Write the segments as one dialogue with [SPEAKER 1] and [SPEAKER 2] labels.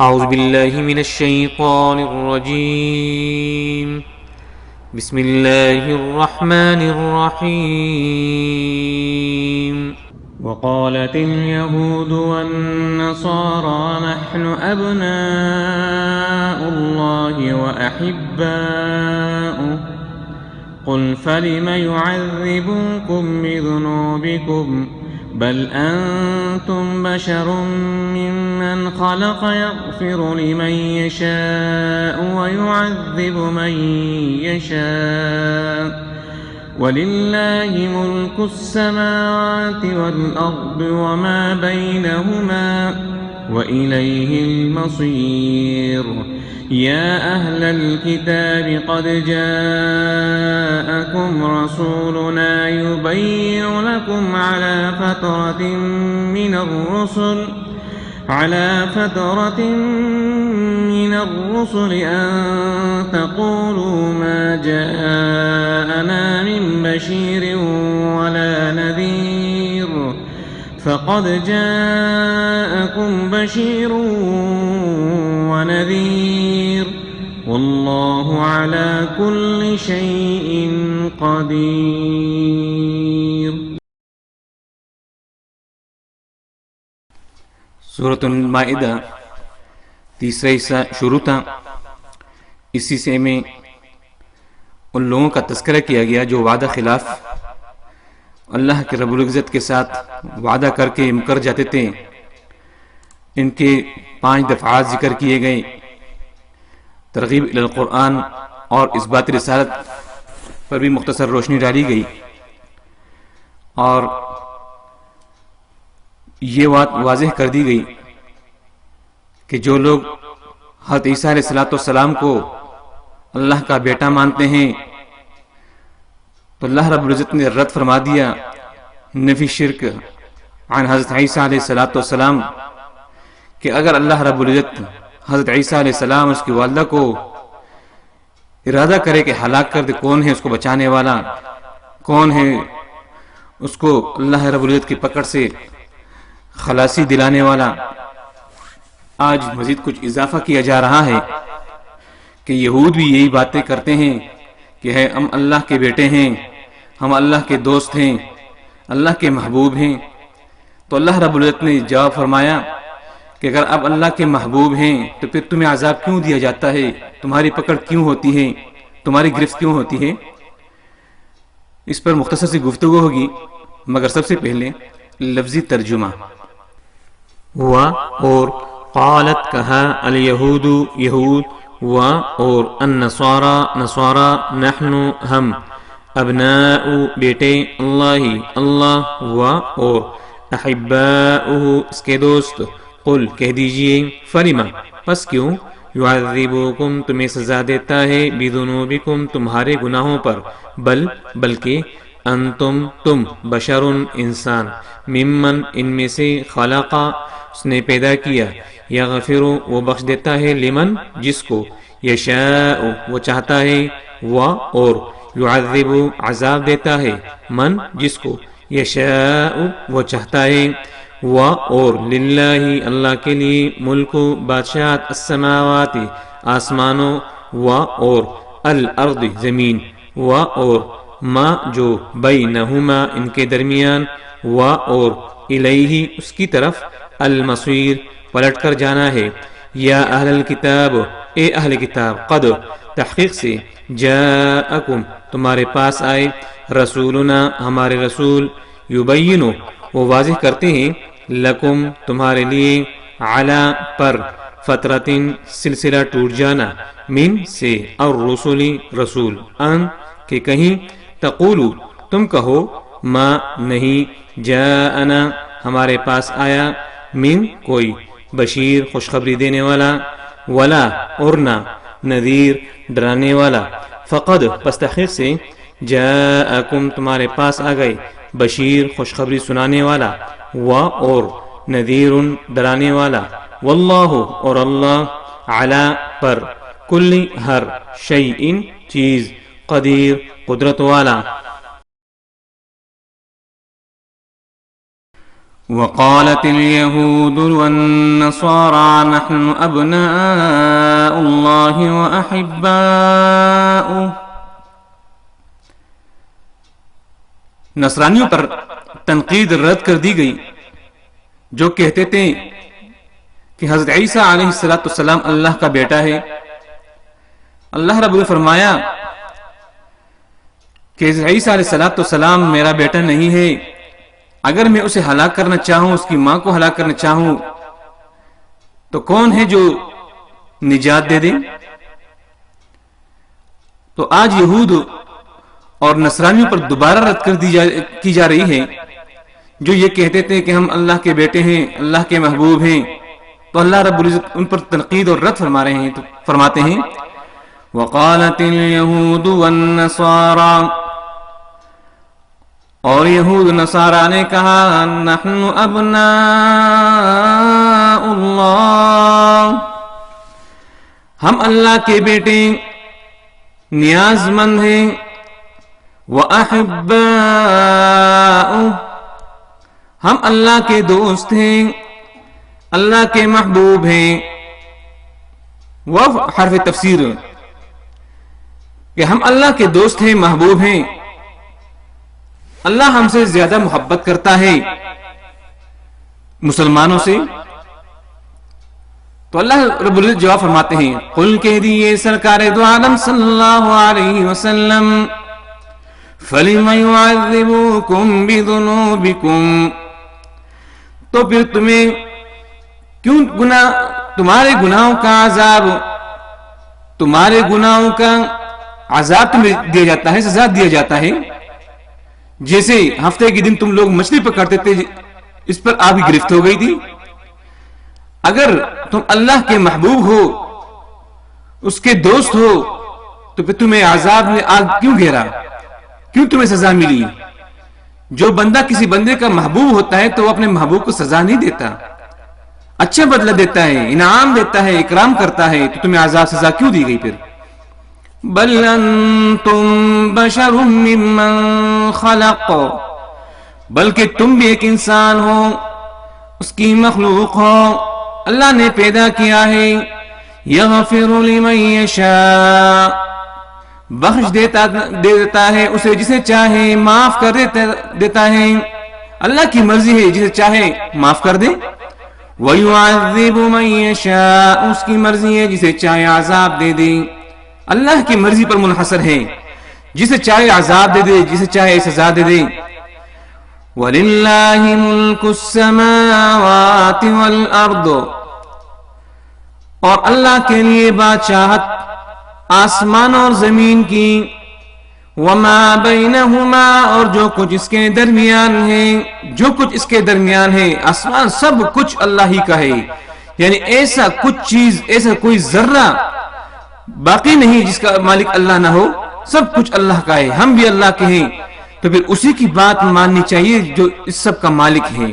[SPEAKER 1] أعوذ بالله من الشيطان الرجيم. بسم الله الرحمن الرحيم.
[SPEAKER 2] وقالت اليهود والنصارى نحن أبناء الله وأحباؤه قل فلم يعذبكم بذنوبكم بل أنتم بشر ممن خلق يغفر لمن يشاء ويعذب من يشاء ولله ملك السماوات والأرض وما بينهما وإليه المصير. يا أهل الكتاب قد جاءكم رسولنا يبين لكم على فترة من الرسل أن تقولوا ما جاءنا من بشير ولا نذير فقد جاءكم بشير ونذير والله على كل شيء قدير.
[SPEAKER 1] سورۃ المائدہ تیسرا حصہ شروع تھا. اس حصے میں ان لوگوں کا تذکرہ کیا گیا جو وعدہ خلاف اللہ کے رب العزت کے ساتھ وعدہ کر کے مکر جاتے تھے. ان کے 5 دفعات ذکر کیے گئے. ترغیب الی القرآن اور اثبات رسالت پر بھی مختصر روشنی ڈالی گئی، اور یہ بات واضح کر دی گئی کہ جو لوگ حضرت عیسیٰ علیہ السلام کو اللہ کا بیٹا مانتے ہیں تو اللہ رب العزت نے رد فرما دیا نفی شرک عن حضرت عیسیٰ علیہ السلام کہ اگر اللہ رب العزت حضرت عیسیٰ علیہ السلام اس کی والدہ کو ارادہ کرے کہ ہلاک کر دے، کون ہے اس کو بچانے والا، کون ہے اس کو اللہ رب العزت کی پکڑ سے خلاصی دلانے والا. آج مزید کچھ اضافہ کیا جا رہا ہے کہ یہود بھی یہی باتیں کرتے ہیں کہ ہم اللہ کے بیٹے ہیں، ہم اللہ کے دوست ہیں، اللہ کے محبوب ہیں. تو اللہ رب العزت نے جواب فرمایا کہ اگر آپ اللہ کے محبوب ہیں تو پھر تمہیں عذاب کیوں دیا جاتا ہے، تمہاری پکڑ کیوں ہوتی ہے، تمہاری گرفت کیوں ہوتی ہے. اس پر مختصر سی گفتگو ہوگی، مگر سب سے پہلے لفظی ترجمہ.
[SPEAKER 2] ہوا اور قالت کہا الیہود یہود، ہوا اور النصارى نصارى نحن ہم، ابناء بیٹے، اللہ ہوا اور احباؤہ اس کے دوست. قل کہہ دیجئے فلما پس کیوں، یعذبکم تمہیں سزا دیتا ہے، بذنوبکم تمہارے گناہوں پر، بلکہ انتم تم، بشر انسان، ممن ان میں سے، خلقا اس نے پیدا کیا، یغفر وہ بخش دیتا ہے، لمن جس کو، یشاء وہ چاہتا ہے، اور یعذب عذاب دیتا ہے، من جس کو، یشاء وہ چاہتا ہے، اور للہ اللہ کے لیے، ملک بادشاہت، السماوات آسمانوں، اور الارض زمین، اور ما جو بینہما ان کے درمیان، اور الیہ اس کی طرف، المصیر پلٹ کر جانا ہے. یا اہل الکتاب اے اہل کتاب، قد تحقیق سے، جاءکم تمہارے پاس آئے، رسولنا ہمارے رسول، یبینو وہ واضح کرتے ہیں، لکم تمہارے لیے، علی پر، فترتن سلسلہ ٹوٹ جانا، من سے، اور رسولی رسول، ان کہ کہیں، تقولو تم کہو، ما نہیں، جاءنا ہمارے پاس آیا، من کوئی، بشیر خوشخبری دینے والا، ولا اور نہ، نذیر ڈرانے والا. فقد پس تحقیق سے، جاءکم تمہارے پاس آ گئے، بشیر خوشخبری سنانے والا، اور نذیر ڈرانے والا، واللہ اور اللہ، علی پر، کل ہر، شیء چیز، قدیر قدرت والا.
[SPEAKER 1] وقالت اليهود والنصارى نحن أبناء الله وأحباؤه. نصرانیوں پر تنقید رد کر دی گئی جو کہتے تھے کہ حضرت عیسیٰ علیہ السلام اللہ کا بیٹا ہے. اللہ رب نے فرمایا کہ عیسیٰ علیہ السلام میرا بیٹا نہیں ہے. اگر میں اسے ہلاک کرنا چاہوں، اس کی ماں کو ہلاک کرنا چاہوں، تو کون ہے جو نجات دے دے؟ تو آج یہود اور نصرانیوں پر دوبارہ رد کی جا رہی ہے جو یہ کہتے تھے کہ ہم اللہ کے بیٹے ہیں، اللہ کے محبوب ہیں. تو اللہ رب العزت ان پر تنقید اور رد فرما رہے ہیں. تو فرماتے ہیں وقالت اليهود والنصارى، اور یہود نصارہ نے کہا نحن ابناء اللہ، ہم اللہ کے بیٹے نیاز مند ہیں. وَأَحِبَّاؤُ، ہم اللہ کے دوست ہیں، اللہ کے محبوب ہیں. وہ حرف تفسیر کہ ہم اللہ کے دوست ہیں، محبوب ہیں. اللہ ہم سے زیادہ محبت کرتا ہے مسلمانوں سے. تو اللہ رب العزت جواب فرماتے ہیں قل کہہ دیئے سرکار دو عالم صلی اللہ علیہ وسلم فَلِمَ يُعَذِّبُكُمْ بِذُنُوبِكُمْ، تو پھر تمہیں کیوں تمہارے گناہوں کا عذاب، تمہارے گناہوں کا عذاب تمہیں دیا جاتا ہے، سزا دیا جاتا ہے. جیسے ہفتے کے دن تم لوگ مچھلی پکڑتے تھے، اس پر آپ کی گرفت ہو گئی تھی. اگر تم اللہ کے محبوب ہو، اس کے دوست ہو، تو پھر تمہیں عذاب نے آگ کیوں گھیرا، کیوں تمہیں سزا ملی؟ جو بندہ کسی بندے کا محبوب ہوتا ہے تو وہ اپنے محبوب کو سزا نہیں دیتا، اچھا بدلہ دیتا ہے، انعام دیتا ہے، اکرام کرتا ہے. تو تمہیں عذاب سزا کیوں دی گئی پھر؟ بل انتم بشر ممن خلق، بلکہ تم بھی ایک انسان ہو، اس کی مخلوق ہو، اللہ نے پیدا کیا ہے. یغفر لمن یشاء، بخش دیتا ہے اسے جسے چاہے، معاف کر دیتا ہے. اللہ کی مرضی ہے، جسے چاہے معاف کر دے. وَيُعَذِّبُ مَن يَشَاءُ، اس کی مرضی ہے جسے چاہے عذاب دے دے. اللہ کی مرضی پر منحصر ہے، جسے چاہے عذاب دے دے، جسے چاہے سزا دے دے. وَلِلَّهِ مُلْكُ السَّمَاوَاتِ وَالْأَرْضِ، اور اللہ کے لیے بادشاہت آسمان اور زمین کی. وَمَا بَيْنَهُمَا، اور جو کچھ اس کے درمیان ہے، جو کچھ اس کے درمیان ہے، آسمان سب کچھ اللہ ہی کا ہے. یعنی ایسا کچھ چیز، ایسا کوئی ذرہ باقی نہیں جس کا مالک اللہ نہ ہو، سب کچھ اللہ کا ہے. ہم بھی اللہ کے ہیں، تو پھر اسی کی بات ماننی چاہیے جو اس سب کا مالک ہے.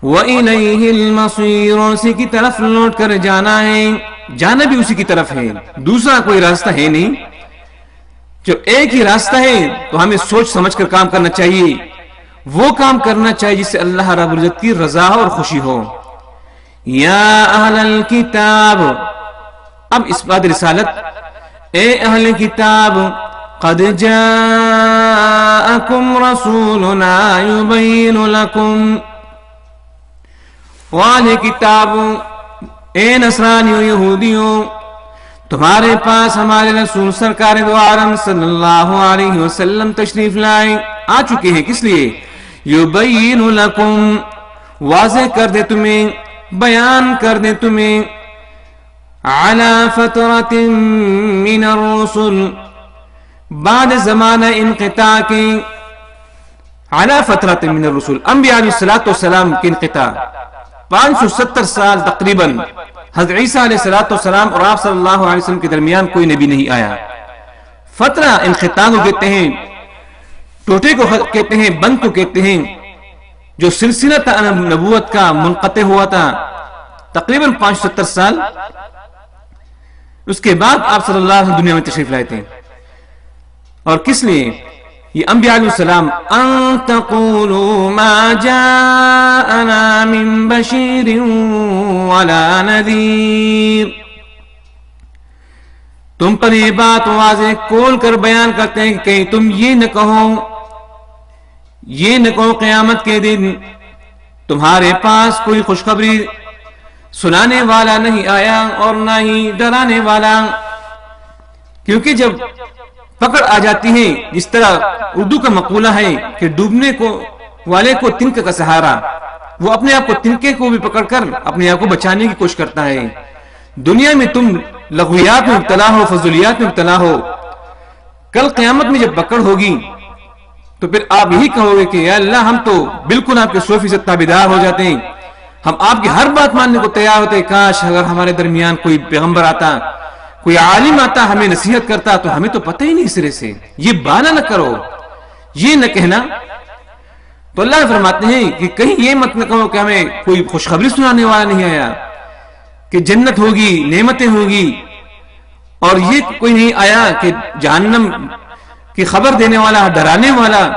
[SPEAKER 1] وَإِلَيْهِ الْمَصِيرُ، اسی کی طرف لوٹ کر جانا ہے، جانا بھی اسی کی طرف ہے، دوسرا کوئی راستہ ہے نہیں. جو ایک ہی راستہ ہے تو ہمیں سوچ سمجھ کر کام کرنا چاہیے، وہ کام کرنا چاہیے جس سے اللہ رب العزت کی رضا اور خوشی ہو. یا اہل الکتاب، اب اس بات رسالت، اے اہل کتاب، قد جاءکم رسولنا یبین لکم، والے کتاب، اے نصرانیوں یہودیوں، تمہارے پاس ہمارے رسول سرکار دو عالم صلی اللہ علیہ وسلم تشریف لائے، آ چکے ہیں. کس لیے؟ یبین لکم، واضح کر دے تمہیں، بیان کر دے تمہیں، علی فترۃ من الرسل، بعد زمانہ انقطاع کے، علی فترۃ من الرسل، انبیاء علیہ السلام کے انقطاع 570 سال تقریباً حضرت عیسیٰ علیہ السلام اور آپ صلی اللہ علیہ وسلم کے درمیان کوئی نبی نہیں آیا. فترہ انقطاع کو کہتے ہیں، ٹوٹے کو کہتے ہیں، بند کو کہتے ہیں. جو سلسلہ تھا نبوت کا منقطع ہوا تھا تقریباً 570 سال، اس کے بعد آپ صلی اللہ علیہ وسلم دنیا میں تشریف لائے تھے. اور کس لیے؟ یہ انبیاء علیہ السلام ان تقولوا ما جاءنا من بشیر ولا نذیر، تم پر یہ بات واضح کھول کر بیان کرتے ہیں کہ کہیں تم یہ نہ کہو قیامت کے دن تمہارے پاس کوئی خوشخبری سنانے والا نہیں آیا اور نہ ہی ڈرانے والا. کیونکہ جب پکڑ آ جاتی ہے، جس طرح اردو کا مقولہ ہے کہ ڈوبنے کو والے کو تنکے کا سہارا، وہ اپنے آپ کو تنکے کو بھی پکڑ کر اپنے آپ کو بچانے کی کوشش کرتا ہے. دنیا میں تم لغویات میں مبتلا ہو، فضولیات میں مبتلا ہو، کل قیامت میں جب پکڑ ہوگی تو پھر آپ یہی کہو گے کہ یا اللہ ہم تو بالکل آپ کے 100% تابعدار ہو جاتے ہیں، ہم آپ کی ہر بات ماننے کو تیار ہوتے. کاش اگر ہمارے درمیان کوئی پیغمبر آتا، کوئی عالم آتا، ہمیں نصیحت کرتا، تو ہمیں تو پتہ ہی نہیں سرے سے. یہ بہانہ نہ کرو، یہ نہ کہنا. تو اللہ فرماتے ہیں کہ کہیں یہ مت نہ کہو کہ ہمیں کوئی خوشخبری سنانے والا نہیں آیا کہ جنت ہوگی، نعمتیں ہوگی، اور یہ کوئی نہیں آیا کہ جہنم کی خبر دینے والا، ڈرانے والا.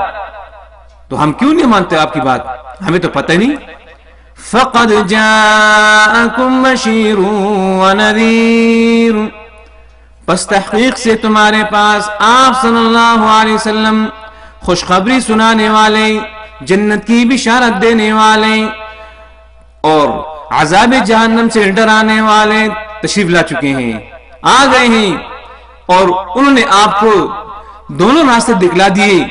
[SPEAKER 1] تو ہم کیوں نہیں مانتے آپ کی بات؟ ہمیں تو پتہ نہیں. فقد جاءکم بشیر ونذیر، پس تحقیق سے تمہارے پاس آپ صلی اللہ علیہ وسلم خوشخبری سنانے والے، جنت کی بشارت دینے والے اور عذاب جہنم سے ڈرانے والے تشریف لا چکے ہیں، آ گئے ہیں، اور انہوں نے آپ کو دونوں راستے دکھلا دیے.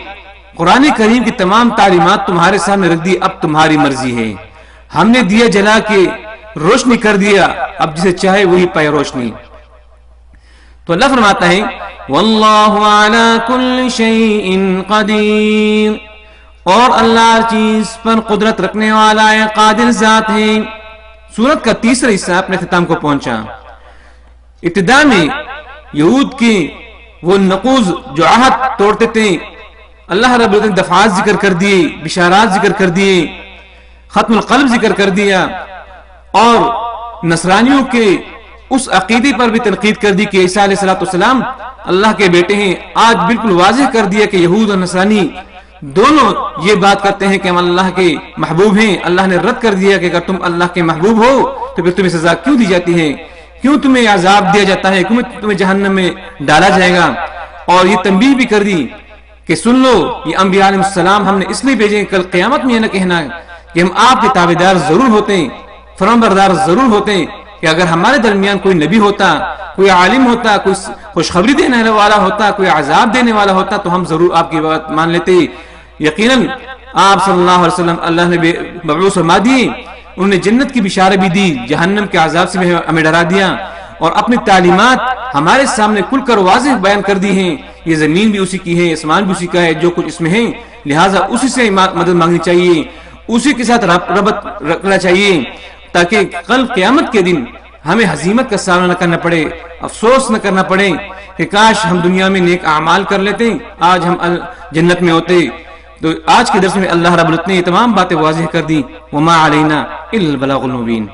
[SPEAKER 1] قرآن کریم کی تمام تعلیمات تمہارے سامنے رکھ دی، اب تمہاری مرضی ہے. ہم نے دیا جلا کے روشنی کر دیا، اب جسے چاہے وہی پائے روشنی. تو اللہ فرماتا ہے واللہ علی کل شیء قدیر، اور اللہ ہر چیز پر قدرت رکھنے والا ہے، قادر ذات ہے. سورت کا تیسرا حصہ اپنے اختتام کو پہنچا. ابتدا میں یہود کے وہ نقوض جو عہد توڑتے تھے، اللہ رب العزت نے دفعات ذکر کر دیے، بشارات ذکر کر دیے، ختم القلب ذکر کر دیا، اور نصرانیوں کے اس عقیدے پر بھی تنقید کر دی کہ عیسیٰ علیہ السلام اللہ کے بیٹے ہیں. آج بالکل واضح کر دیا کہ یہود اور نصرانی دونوں یہ بات کرتے ہیں کہ ہم اللہ کے محبوب ہیں. اللہ نے رد کر دیا کہ اگر تم اللہ کے محبوب ہو تو پھر تمہیں سزا کیوں دی جاتی ہے، کیوں تمہیں عذاب دیا جاتا ہے، کیوں تمہیں جہنم میں ڈالا جائے گا. اور یہ تنبیہ بھی کر دی کہ سن لو، یہ انبیاء علیہ السلام ہم نے اس لیے بھیجے کل قیامت میں یہ نہ کہنا کہ ہم آپ کے تابعدار ضرور ہوتے ہیں، فرمانبردار ضرور ہوتے ہیں، کہ اگر ہمارے درمیان کوئی نبی ہوتا، کوئی عالم ہوتا، کوئی خوشخبری دینے والا ہوتا، کوئی عذاب دینے والا ہوتا تو ہم ضرور آپ کی بات مان لیتے. یقیناً آپ صلی اللہ علیہ وسلم اللہ نے مبعوث فرما دیے، انہوں نے جنت کی بشارت بھی دی، جہنم کے عذاب سے بھی ہمیں ڈرا دیا، اور اپنی تعلیمات ہمارے سامنے کھل کر واضح بیان کر دی ہیں. یہ زمین بھی اسی کی ہے، آسمان بھی اسی کا ہے، جو کچھ اس میں ہے، لہٰذا اسی سے مدد مانگنی چاہیے، اسی کے ساتھ ربط رکھنا چاہیے، تاکہ کل قیامت کے دن ہمیں ہزیمت کا سامنا نہ کرنا پڑے، افسوس نہ کرنا پڑے کہ کاش ہم دنیا میں نیک اعمال کر لیتے، آج ہم جنت میں ہوتے. تو آج کے درس میں اللہ رب العزت نے یہ تمام باتیں واضح کر دی. وما علینا الا البلاغ المبین.